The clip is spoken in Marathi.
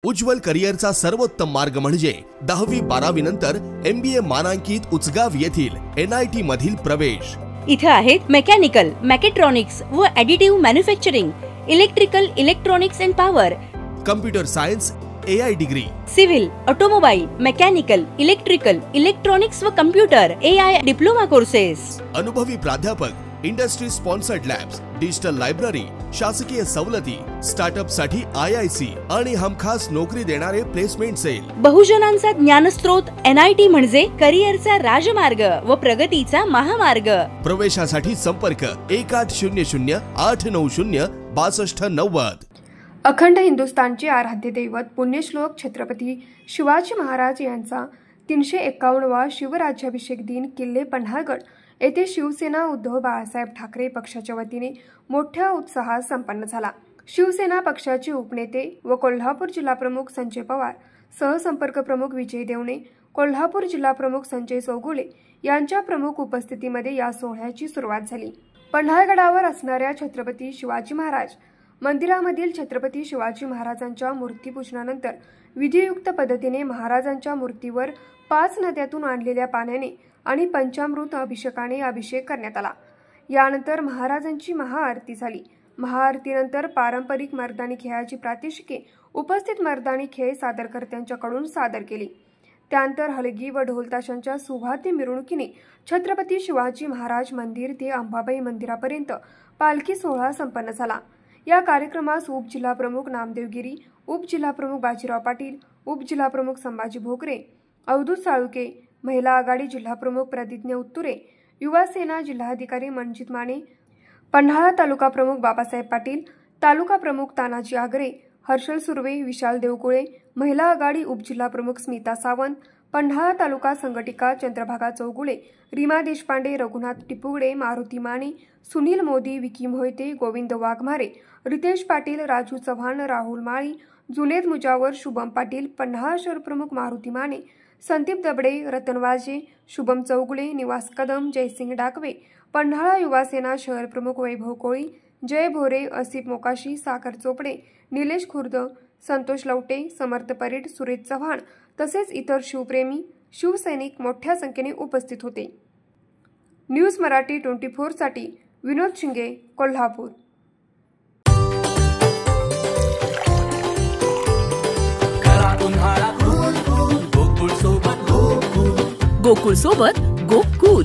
उज्ज्वल करिअरचा सर्वोत्तम मार्ग म्हणजे 10वी-12वी नंतर MBA मानांकित उचगाव येथील NIT मधील प्रवेश। इथे आहेत मेकॅनिकल, मॅकेट्रॉनिक्स व additive manufacturing, electrical, electronics and power, computer science, AI degree, civil, automobile, mechanical, electrical, electronics व कम्प्युटर AI डिप्लोमा कोर्सेस, अनुभवी प्राध्यापक, industry sponsored labs, digital library, शासकीय सवलती, स्टार्टअप साठी IIC आणि हमखास नोकरी देणारे प्लेसमेंट सेल। बहुजनांचा ज्ञानस्रोत NIT म्हणजे करिअरचा राजमार्ग व प्रगतीचा महामार्ग। प्रवेशासाठी संपर्क 1800-890-6290। अखंड हिंदुस्थानचे आराध्य दैवत पुण्यश्लोक छत्रपती शिवाजी महाराज यांचा 351वा शिवराज्याभिषेक दिन किल्ले पन्हाळगड येथे शिवसेना उद्धव बाळासाहेब ठाकरे पक्षाच्या वतीने मोठ्या उत्साहात संपन्न झाला। शिवसेना पक्षाचे उपनेते व कोल्हापूर जिल्हा प्रमुख संजय पवार, सहसंपर्क प्रमुख विजय देवणे, कोल्हापूर जिल्हा प्रमुख संजय चौगुले यांच्या प्रमुख उपस्थितीमध्ये या सोहळ्याची सुरुवात झाली। पन्हाळगडावर असणाऱ्या छत्रपती शिवाजी महाराज मंदिरामधील छत्रपती शिवाजी महाराजांच्या मूर्तीपूजनानंतर विधियुक्त पद्धतीने महाराजांच्या मूर्तीवर 5 नद्यातून आणलेल्या पाण्याने आणि पंचामृत अभिषेकाने अभिषेक करण्यात आला। यानंतर महाराजांची महाआरती झाली। महाआरतीनंतर पारंपरिक मर्दानी खेळाची प्रात्यक्षिके उपस्थित मर्दानी खेळ सादरकर्त्यांच्याकडून सादर केली। त्यानंतर हलगी व ढोलताशांच्या सुवाद्य मिरवणुकीने छत्रपती शिवाजी महाराज मंदिर ते अंबाबाई मंदिरापर्यंत पालखी सोहळा संपन्न झाला। या कार्यक्रमास उपजिल्हाप्रमुख नामदेव गिरी, उपजिल्हाप्रमुख बाजीराव पाटील, उपजिल्हाप्रमुख संभाजी भोगरे, अवधूत साळुके, महिला आघाडी जिल्हाप्रमुख प्रतिज्ञा उत्तुरे, युवा सेना जिल्हाधिकारी मनजित माने, पन्हाळा तालुका प्रमुख बाबासाहेब पाटील, तालुका प्रमुख तानाजी आगरे, हर्षल सुर्वे, विशाल देवकुळे, महिला आघाडी उपजिल्हाप्रमुख स्मिता सावंत, पन्हाळा तालुका संघटिका चंद्रभागा चौगुले, रीमा देशपांडे, रघुनाथ टिपुगडे, मारुती माने, सुनील मोदी, विकी मोहिते, गोविंद वाघमारे, रितेश पाटील, राजू चव्हाण, राहुल माळी, जुनेद मुजावर, शुभम पाटील, पन्हाळा शहर प्रमुख मारुती माने, संदीप दबडे, रतन वाजे, शुभम चौगुले, निवास कदम, जयसिंग डाकवे, पन्हाळा युवा सेना शहर प्रमुख वैभव कोळी, जय भोरे, असिफ मोकाशी, सागर चोपडे, निलेश खुर्द, संतोष लवटे, समर्थ परीट, सुरेश चव्हाण तसेच इतर शिवप्रेमी शिवसैनिक मोठ्या संख्येने उपस्थित होते। न्यूज मराठी 24 साठी विनोद शिंगे, कोल्हापूर। गोकुळ सोबत गोकुळ